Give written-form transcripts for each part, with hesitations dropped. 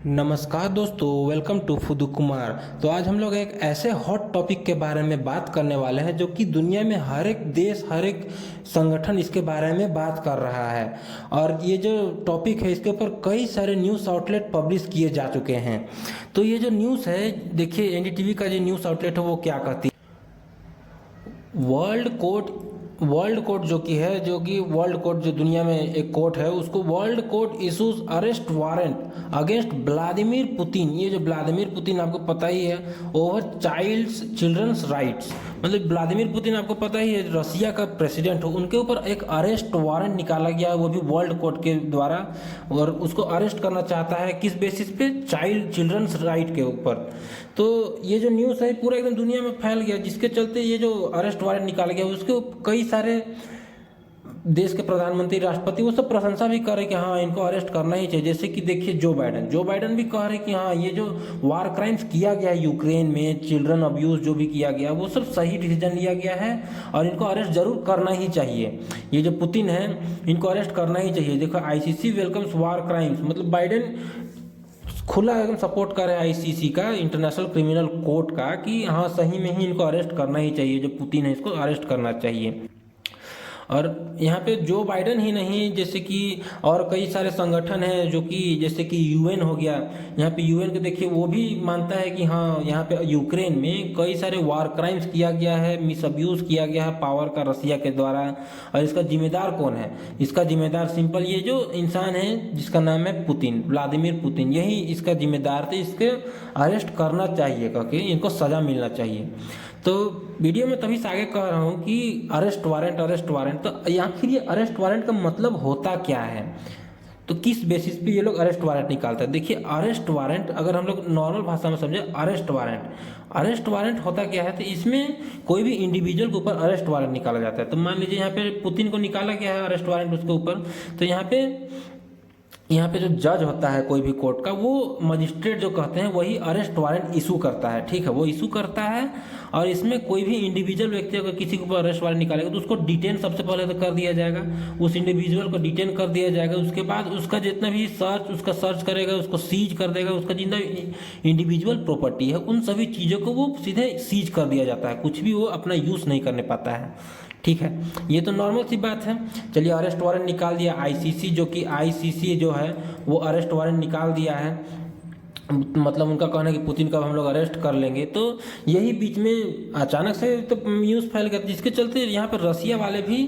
नमस्कार दोस्तों, welcome to फुदू Kumar. तो आज हम लोग एक ऐसे हॉट टॉपिक के बारे में बात करने वाले हैं जो कि दुनिया में हर एक देश, हर एक संगठन इसके बारे में बात कर रहा है। और ये जो टॉपिक है इसके ऊपर कई सारे न्यूज़ आउटलेट पब्लिश किए जा चुके हैं। तो ये जो न्यूज़ है, देखिए एनडीटीवी का जो न्यूज़ आउटलेट है वो क्या कहती है। वर्ल्ड कोर्ट जो कि वर्ल्ड कोर्ट जो दुनिया में एक कोर्ट है, उसको world court issues arrest warrant against Vladimir Putin. ये जो व्लादिमीर पुतिन आपको पता ही है, ओवर चिल्ड्रंस राइट्स, मतलब व्लादिमीर पुतिन आपको पता ही है रसिया का प्रेसिडेंट हो, उनके ऊपर एक अरेस्ट वारंट निकाला गया, वो भी वर्ल्ड कोर्ट के द्वारा। और उसको अरेस्ट करना चाहता है किस बेसिस पे? चिल्ड्रंस राइट के ऊपर। तो ये जो न्यूज़ है पूरा एकदम दुनिया में फैल गया, जिसके चलते ये जो अरेस्ट वारंट निकाला गया उसके कई सारे देश के प्रधानमंत्री, राष्ट्रपति, वो सब प्रशंसा भी कर रहे कि हाँ इनको अरेस्ट करना ही चाहिए। जैसे कि देखिए जो बाइडन भी कह रहे कि हाँ ये जो वार क्राइम्स किया गया है यूक्रेन में, चिल्ड्रन अब्यूज़ जो भी किया गया वो सब सही डिसीजन लिया गया है और इनको अरेस्ट जरूर करना ही चाहिए। ये जो पुतिन है इनको अरेस्ट करना ही चाहिए। देखो आईसीसी वेलकम्स वार क्राइम्स, मतलब बाइडन खुला एकदम सपोर्ट कर रहे हैं आईसीसी का, इंटरनेशनल क्रिमिनल कोर्ट का, कि हाँ सही में ही इनको अरेस्ट करना ही चाहिए। जो पुतिन है इसको अरेस्ट करना चाहिए। और यहाँ पे जो बाइडन ही नहीं, जैसे कि और कई सारे संगठन हैं जो कि जैसे कि यूएन हो गया। यहाँ पे यूएन को देखिए, वो भी मानता है कि हाँ यहाँ पे यूक्रेन में कई सारे वार क्राइम्स किया गया है, मिस अब्यूज़ किया गया है पावर का रसिया के द्वारा। और इसका जिम्मेदार कौन है? इसका जिम्मेदार सिंपल ये जो इंसान है जिसका नाम है पुतिन, व्लादिमीर पुतिन, यही इसका जिम्मेदार थे। इसके अरेस्ट करना चाहिए, क्योंकि इनको सज़ा मिलना चाहिए। तो वीडियो में तभी से आगे कह रहा हूँ कि अरेस्ट वारंट, तो आखिर ये अरेस्ट वारंट का मतलब होता क्या है? तो किस बेसिस पे ये लोग अरेस्ट वारंट निकालते हैं? देखिए अरेस्ट वारंट अगर हम लोग नॉर्मल भाषा में समझे, अरेस्ट वारंट होता क्या है? तो इसमें कोई भी इंडिविजुअल के ऊपर अरेस्ट वारंट निकाला जाता है। तो मान लीजिए यहाँ पे पुतिन को निकाला गया है अरेस्ट वारंट उसके ऊपर, तो यहाँ पे जो जज होता है कोई भी कोर्ट का, वो मजिस्ट्रेट जो कहते हैं वही अरेस्ट वारंट इशू करता है। ठीक है, वो इशू करता है। और इसमें कोई भी इंडिविजुअल व्यक्ति अगर किसी के ऊपर अरेस्ट वारंट निकालेगा तो उसको डिटेन सबसे पहले तो कर दिया जाएगा, उस इंडिविजुअल को डिटेन कर दिया जाएगा। उसके बाद उसका जितना भी सर्च करेगा, उसको सीज कर देगा। उसका जितना इंडिविजुअल प्रॉपर्टी है उन सभी चीज़ों को वो सीधे सीज कर दिया जाता है, कुछ भी वो अपना यूज़ नहीं करने पाता है। ठीक है, ये तो नॉर्मल सी बात है। चलिए अरेस्ट वारंट निकाल दिया आईसीसी, जो कि आईसीसी जो है वो अरेस्ट वारंट निकाल दिया है। मतलब उनका कहना है कि पुतिन का हम लोग अरेस्ट कर लेंगे। तो यही बीच में अचानक से तो न्यूज़ फैल गया, जिसके चलते यहाँ पर रसिया वाले भी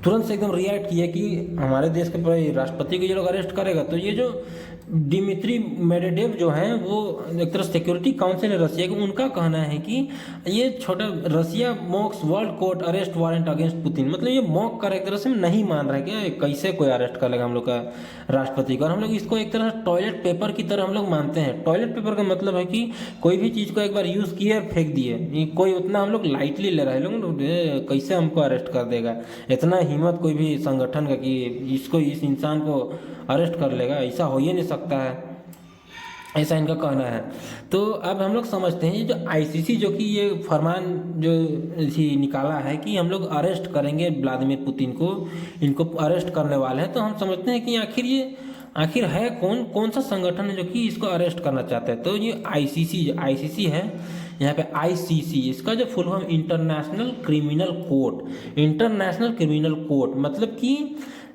तुरंत से एकदम रिएक्ट किए कि हमारे देश के राष्ट्रपति को ये लोग अरेस्ट करेगा। तो ये जो डिमित्री मेडवेडेव जो हैं, वो एक तरह सिक्योरिटी काउंसिल है रसिया की, उनका कहना है कि ये छोटा Russia mocks world court arrest warrant against Putin, मतलब ये मॉक कर एक तरह से नहीं मान रहा है कि कैसे कोई अरेस्ट कर लेगा हम लोग का राष्ट्रपति को। और हम लोग इसको एक तरह से टॉयलेट पेपर की तरह हम लोग मानते हैं। टॉयलेट पेपर का मतलब है कि कोई भी चीज़ को एक बार यूज़ किए और फेंक दिए, कोई उतना हम लोग लाइटली ले रहे हैं लोग, कैसे हमको अरेस्ट कर देगा? इतना हिम्मत कोई भी संगठन का कि इस इंसान को अरेस्ट कर लेगा, ऐसा हो ही नहीं सकता है, ऐसा इनका कहना है। तो अब हम लोग समझते हैं जो आईसीसी जो कि ये फरमान जो निकाला है कि हम लोग अरेस्ट करेंगे व्लादिमीर पुतिन को, इनको अरेस्ट करने वाले हैं, तो हम समझते हैं कि आखिर है कौन सा संगठन है जो कि इसको अरेस्ट करना चाहता है? तो ये आईसीसी है। यहाँ पे आईसीसी, इसका जो full form international criminal court, मतलब कि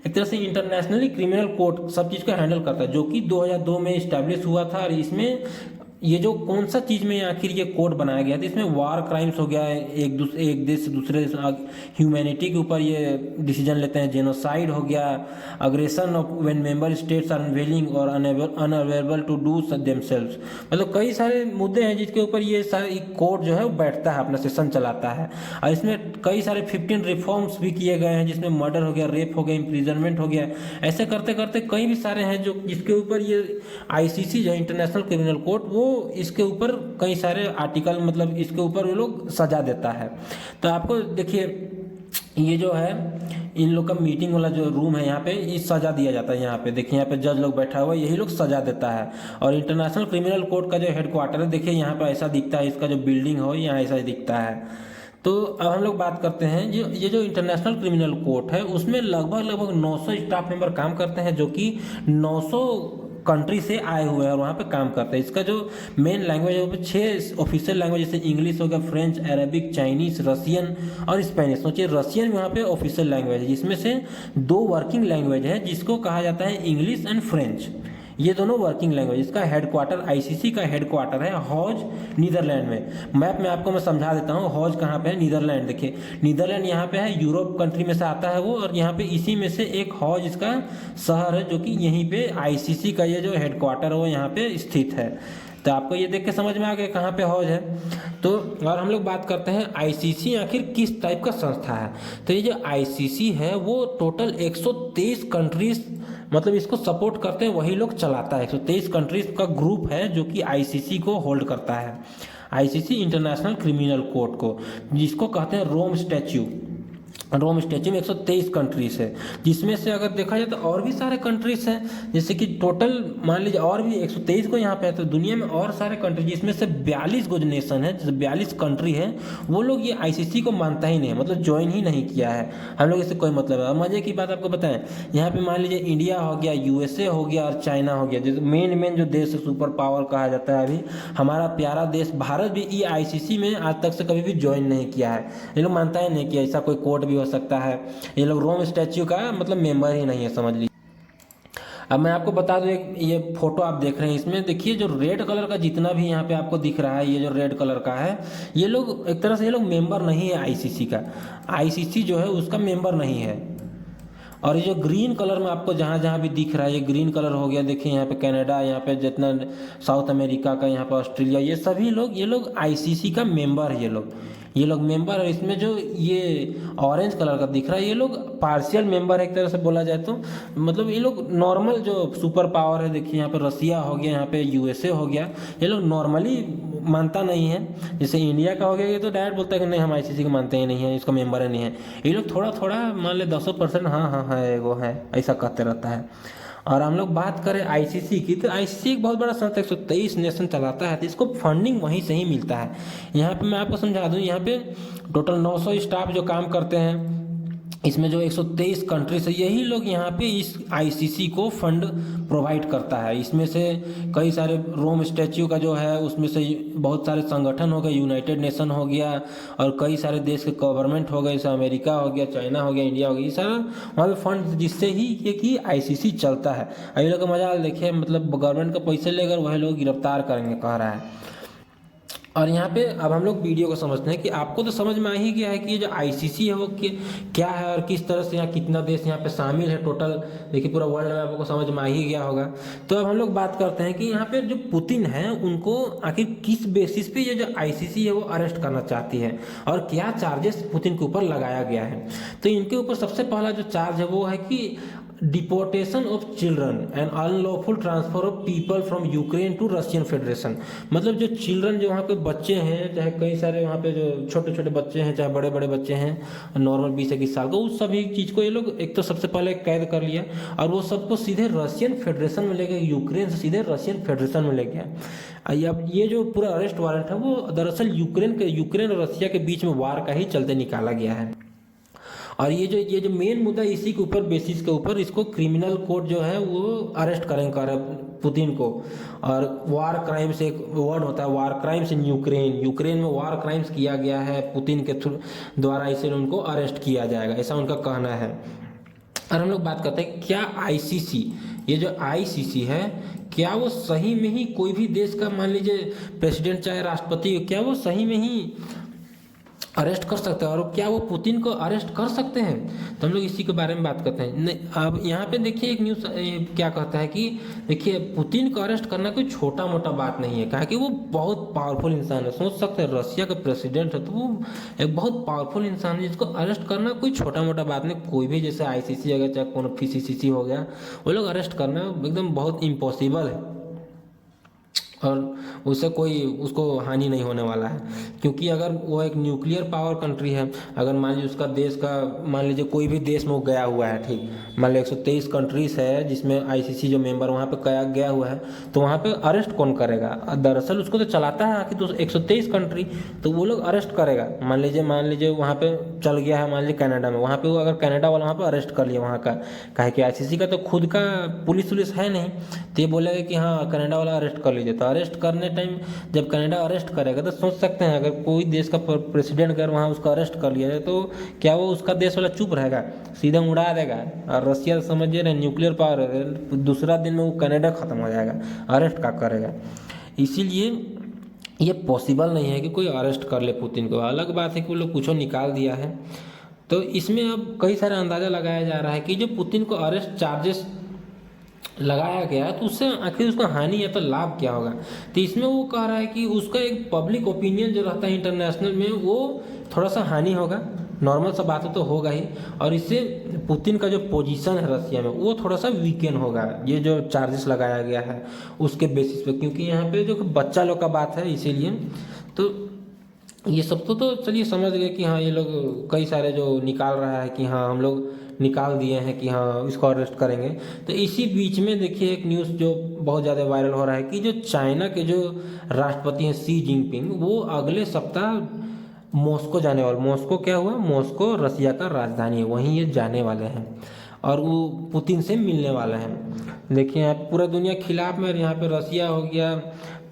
एक तरह से इंटरनेशनली क्रिमिनल कोर्ट सब चीज़ को हैंडल करता है, जो कि 2002 में इस्टेब्लिश हुआ था। और इसमें ये जो कौन सा चीज़ में आखिर ये कोड बनाया गया था, इसमें वार क्राइम्स हो गया है, एक देश से दूसरे देश ह्यूमैनिटी के ऊपर ये डिसीजन लेते हैं, जेनोसाइड हो गया, aggression of when member states are unwilling और अनअवेलेबल टू डू देमसेल्व्स, मतलब कई सारे मुद्दे हैं जिसके ऊपर ये सारे कोर्ट जो है वो बैठता है, अपना सेशन चलाता है। और इसमें कई सारे 15 रिफॉर्म्स भी किए गए हैं, जिसमें मर्डर हो गया, रेप हो गया, इम्प्रिजनमेंट हो गया। ऐसे करते करते कई भी सारे हैं जो जिसके ऊपर ये आईसीसी जो इंटरनेशनल क्रिमिनल कोर्ट, वो इसके ऊपर कई सारे आर्टिकल, मतलब इसके ऊपर वो लोग सजा देता है। तो आपको देखिए ये जो है इन लोग का मीटिंग वाला जो रूम है, यहाँ पे इस सजा दिया जाता है। यहाँ पे देखिए, यहाँ पे जज लोग बैठा हुआ है, यही लोग सजा देता है। और इंटरनेशनल क्रिमिनल कोर्ट का जो हेडक्वार्टर है, देखिए यहाँ पे ऐसा दिखता है, इसका जो बिल्डिंग हो यहाँ ऐसा दिखता है। तो अब हम लोग बात करते हैं ये जो इंटरनेशनल क्रिमिनल कोर्ट है, उसमें लगभग 900 स्टाफ मेंबर काम करते हैं, जो कि 900 कंट्री से आए हुए हैं और वहाँ पे काम करते हैं। इसका जो मेन लैंग्वेज है वो 6 ऑफिशियल लैंग्वेज जैसे इंग्लिश हो गया, फ्रेंच, अरेबिक, चाइनीज, रशियन और स्पेनिश। सोचिए रशियन वहाँ पे ऑफिशियल लैंग्वेज है, जिसमें से 2 वर्किंग लैंग्वेज है जिसको कहा जाता है इंग्लिश एंड फ्रेंच। ये दोनों वर्किंग लैंग्वेज। इसका हेडक्वार्टर, आईसीसी का हेडक्वार्टर है हॉज, नीदरलैंड में। मैप में आपको मैं समझा देता हूँ हॉज कहाँ पे है। नीदरलैंड, देखिए नीदरलैंड यहाँ पे है, यूरोप कंट्री में से आता है वो, और यहाँ पे इसी में से एक हॉज इसका शहर है जो कि यहीं पे आईसीसी का ये जो हेडक्वार्टर है वो यहाँ पे स्थित है। तो आपको ये देख के समझ में आ गया कहाँ पे हॉज है। तो और हम लोग बात करते हैं आईसीसी आखिर किस टाइप का संस्था है। तो ये जो आईसीसी है वो टोटल 123 कंट्रीज मतलब इसको सपोर्ट करते हैं, वही लोग चलाता है। 123 कंट्रीज का ग्रुप है जो कि आईसीसी को होल्ड करता है। आईसीसी इंटरनेशनल क्रिमिनल कोर्ट को, जिसको कहते हैं रोम स्टैच्यू। रोम स्टैच्यू में 123 कंट्रीज है, जिसमें से अगर देखा जाए तो और भी सारे कंट्रीज हैं, जैसे कि टोटल मान लीजिए और भी 123 को यहाँ पे है, तो दुनिया में और सारे कंट्री जिसमें से 42 को जो नेशन है, जैसे 42 कंट्री है, वो लोग ये आईसीसी को मानता ही नहीं है, मतलब ज्वाइन ही नहीं किया है। हम लोग इससे कोई मतलब है। और मजे की बात आपको बताएं, यहाँ पे मान लीजिए इंडिया हो गया, यूएसए हो गया और चाइना हो गया, जैसे मेन जो देश है सुपर पावर कहा जाता है अभी, हमारा प्यारा देश भारत भी ये आईसीसी में आज तक से कभी भी ज्वाइन नहीं किया है। ये लोग मानता ही नहीं कि ऐसा कोई कोर्ट भी हो सकता है। ये लोग रोम स्टैच्यू का मतलब मेंबर ही नहीं है, समझ लीजिए। अब मैं आपको बता दूं, एक ये फोटो आप देख रहे हैं, इसमें देखिए जो रेड कलर का जितना भी यहाँ पे आपको दिख रहा है, ये जो रेड कलर का है, ये लोग एक तरह से ये लोग मेंबर नहीं है आईसीसी का। आईसीसी जो है उसका मेंबर नहीं है। और ये जो ग्रीन कलर में आपको जहाँ जहाँ भी दिख रहा है, ये ग्रीन कलर हो गया, देखिए यहाँ पे कनाडा, यहाँ पे जितना साउथ अमेरिका का, यहाँ पे ऑस्ट्रेलिया, ये सभी लोग ये लोग आईसीसी का मेंबर है। ये लोग मेंबर है। इसमें जो ये ऑरेंज कलर का दिख रहा है, ये लोग पार्शियल मेंबर है एक तरह से बोला जाए तो। मतलब ये लोग नॉर्मल जो सुपर पावर है, देखिए यहाँ पे रसिया हो गया, यहाँ पे यूएसए हो गया, ये लोग नॉर्मली मानता नहीं है। जैसे इंडिया का हो गया, ये तो डायरेक्ट बोलता है कि नहीं हम आईसीसी को मानते ही नहीं है, इसका मेंबर ही नहीं है। ये लोग थोड़ा थोड़ा मान ले 10% हाँ हाँ है वो है, ऐसा कहते रहता है। और हम लोग बात करें आईसीसी की, तो आईसीसी एक बहुत बड़ा संस्था 123 नेशन चलाता है, तो इसको फंडिंग वहीं से ही मिलता है। यहाँ पे मैं आपको समझा दूँ, यहाँ पे टोटल 900 स्टाफ जो काम करते हैं, इसमें जो 123 कंट्रीज है, यही लोग यहाँ पे इस आईसीसी को फंड प्रोवाइड करता है। इसमें से कई सारे रोम स्टैच्यू का जो है उसमें से बहुत सारे संगठन हो गए, यूनाइटेड नेशन हो गया, और कई सारे देश के गवर्नमेंट हो गए, जैसे अमेरिका हो गया, चाइना हो गया, इंडिया हो गया, ये सारा वहाँ पे फंड, जिससे ही ये कि आईसीसी चलता है। ये लोग का मजा देखिए, मतलब गवर्नमेंट का पैसे लेकर वही लोग गिरफ्तार करेंगे कह रहा है। और यहाँ पे अब हम लोग वीडियो को समझते हैं कि आपको तो समझ में आ ही गया है कि ये जो आईसीसी है वो क्या है और किस तरह से यहाँ कितना देश यहाँ पे शामिल है। टोटल देखिए पूरा वर्ल्ड में आपको समझ में आ ही गया होगा। तो अब हम लोग बात करते हैं कि यहाँ पे जो पुतिन है उनको आखिर किस बेसिस पे ये जो आईसीसी है वो अरेस्ट करना चाहती है और क्या चार्जेस पुतिन के ऊपर लगाया गया है। तो इनके ऊपर सबसे पहला जो चार्ज है वो है कि deportation of children and unlawful transfer of people from Ukraine to Russian Federation. मतलब जो चिल्ड्रन, जो वहाँ पे बच्चे हैं, चाहे कई सारे वहाँ पे जो छोटे छोटे बच्चे हैं, चाहे बड़े बड़े बच्चे हैं नॉर्मल 20-21 साल का, उस सभी चीज़ को ये लोग एक तो सबसे पहले कैद कर लिया और वो सबको सीधे रशियन फेडरेशन में ले गए, यूक्रेन से सीधे रशियन फेडरेशन में ले गया। अब ये जो पूरा अरेस्ट वारंट है वो दरअसल यूक्रेन और रशिया के बीच में वार का ही चलते निकाला गया है। और ये जो मेन मुद्दा इसी के ऊपर बेसिस के ऊपर इसको क्रिमिनल कोर्ट जो है वो अरेस्ट करेंगे पुतिन को। और वार क्राइम्स, एक वर्ड होता है वार क्राइम्स इन यूक्रेन में वार क्राइम्स किया गया है पुतिन के द्वारा, इसे उनको अरेस्ट किया जाएगा, ऐसा उनका कहना है। और हम लोग बात करते हैं क्या आईसीसी, ये जो आईसीसी है, क्या वो सही में ही कोई भी देश का मान लीजिए प्रेसिडेंट चाहे राष्ट्रपति, क्या वो सही में ही अरेस्ट कर सकते हैं और क्या वो पुतिन को अरेस्ट कर सकते हैं। तो हम लोग इसी के बारे में बात करते हैं। अब यहाँ पे देखिए एक न्यूज़ क्या कहता है कि देखिए पुतिन को अरेस्ट करना कोई छोटा मोटा बात नहीं है, कहा कि वो बहुत पावरफुल इंसान है। सोच सकते हैं रशिया का प्रेसिडेंट है तो वो एक बहुत पावरफुल इंसान है, जिसको अरेस्ट करना कोई छोटा मोटा बात नहीं। कोई भी जैसे आईसीसी हो गया चाहे कौन पीसीसी हो गया, वो लोग अरेस्ट करना एकदम बहुत इम्पॉसिबल है। और उससे कोई उसको हानि नहीं होने वाला है, क्योंकि अगर वो एक न्यूक्लियर पावर कंट्री है, अगर मान लीजिए उसका देश का, मान लीजिए कोई भी देश में वो गया हुआ है, ठीक, मान लीजिए 123 कंट्रीज है जिसमें आईसीसी जो मेंबर वहाँ पे गया हुआ है, तो वहाँ पे अरेस्ट कौन करेगा? दरअसल उसको तो चलाता है कि तो 123 कंट्री, तो वो लोग अरेस्ट करेगा। मान लीजिए वहाँ पे चल गया है, मान लीजिए कनाडा में, वहाँ पे वो अगर कनाडा वाला वहाँ पे अरेस्ट कर लिया वहाँ का, काहे कि आईसीसी का तो खुद का पुलिस है नहीं, तो ये बोलेगा कि हाँ कनाडा वाला अरेस्ट कर लीजिए। तो अरेस्ट करने टाइम जब कनाडा अरेस्ट करेगा तो सोच सकते हैं, अगर कोई देश का प्रेसिडेंट अगर वहाँ उसका अरेस्ट कर लिया जाए तो क्या वो उसका देश वाला चुप रहेगा? सीधा उड़ा देगा। और रसिया समझिए ना, न्यूक्लियर पावर है, दूसरा दिन में वो कनाडा खत्म हो जाएगा, अरेस्ट का करेगा। इसीलिए ये पॉसिबल नहीं है कि कोई अरेस्ट कर ले पुतिन को। अलग बात है कि वो लोग कुछ निकाल दिया है, तो इसमें अब कई सारे अंदाज़ा लगाया जा रहा है कि जो पुतिन को अरेस्ट चार्जेस लगाया गया तो उससे आखिर उसको हानि या तो लाभ क्या होगा। तो इसमें वो कह रहा है कि उसका एक पब्लिक ओपिनियन जो रहता है इंटरनेशनल में, वो थोड़ा सा हानि होगा, नॉर्मल सा बात है तो होगा ही, और इससे पुतिन का जो पोजीशन है रसिया में वो थोड़ा सा वीकेंड होगा, ये जो चार्जेस लगाया गया है उसके बेसिस पे, क्योंकि यहाँ पे जो बच्चा लोग का बात है, इसीलिए तो ये सब तो चलिए समझ गए कि हाँ ये लोग कई सारे जो निकाल रहा है कि हाँ हम लोग निकाल दिए हैं कि हाँ इसको अरेस्ट करेंगे। तो इसी बीच में देखिए एक न्यूज़ जो बहुत ज़्यादा वायरल हो रहा है कि जो चाइना के जो राष्ट्रपति हैं शी जिनपिंग, वो अगले सप्ताह मॉस्को जाने वाले। मॉस्को क्या हुआ? मॉस्को रसिया का राजधानी है, वहीं ये जाने वाले हैं और वो पुतिन से मिलने वाले हैं। देखिए यहाँ पूरा दुनिया खिलाफ में, यहाँ पे रसिया हो गया,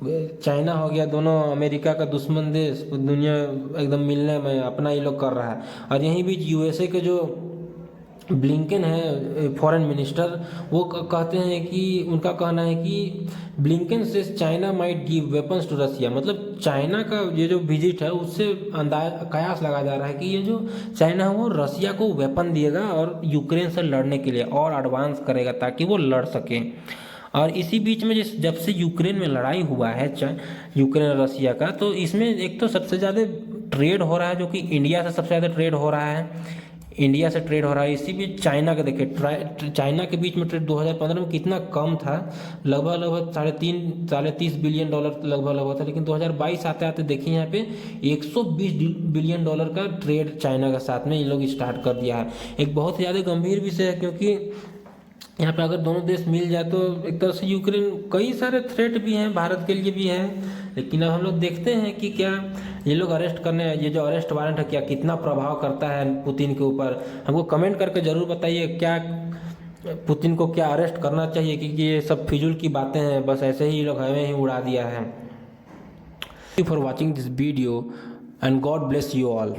चाइना हो गया, दोनों अमेरिका का दुश्मन देश, दुनिया एकदम मिलने में अपना ये लोग कर रहा है। और यहीं बीच यूएसए के जो ब्लिंकन है फॉरेन मिनिस्टर, वो कहते हैं कि उनका कहना है कि ब्लिंकन से China might give weapons to Russia, मतलब चाइना का ये जो विजिट है उससे कयास लगाया जा रहा है कि ये जो चाइना है वो रसिया को वेपन देगा और यूक्रेन से लड़ने के लिए और एडवांस करेगा ताकि वो लड़ सके। और इसी बीच में जब से यूक्रेन में लड़ाई हुआ है यूक्रेन और रसिया का, तो इसमें एक तो सबसे ज़्यादा ट्रेड हो रहा है, जो कि इंडिया से सबसे ज़्यादा ट्रेड हो रहा है, इंडिया से ट्रेड हो रहा है। इसी बीच चाइना का देखिए, चाइना के बीच में ट्रेड 2015 में कितना कम था, लगभग 3.5 बिलियन डॉलर लगभग था, लेकिन 2022 आते आते देखिए यहाँ पे 120 बिलियन डॉलर का ट्रेड चाइना के साथ में ये लोग स्टार्ट कर दिया है। एक बहुत ज़्यादा गंभीर विषय है, क्योंकि यहाँ पे अगर दोनों देश मिल जाए तो एक तरह से यूक्रेन, कई सारे थ्रेट भी हैं भारत के लिए भी हैं, लेकिन अब हम लोग देखते हैं कि क्या ये लोग अरेस्ट करने, ये जो अरेस्ट वारंट है क्या कितना प्रभाव करता है पुतिन के ऊपर। हमको कमेंट करके ज़रूर बताइए क्या पुतिन को क्या अरेस्ट करना चाहिए, क्योंकि ये सब फिजूल की बातें हैं, बस ऐसे ही लोग हमें ही उड़ा दिया है। Thank you for watching this video and God bless you all.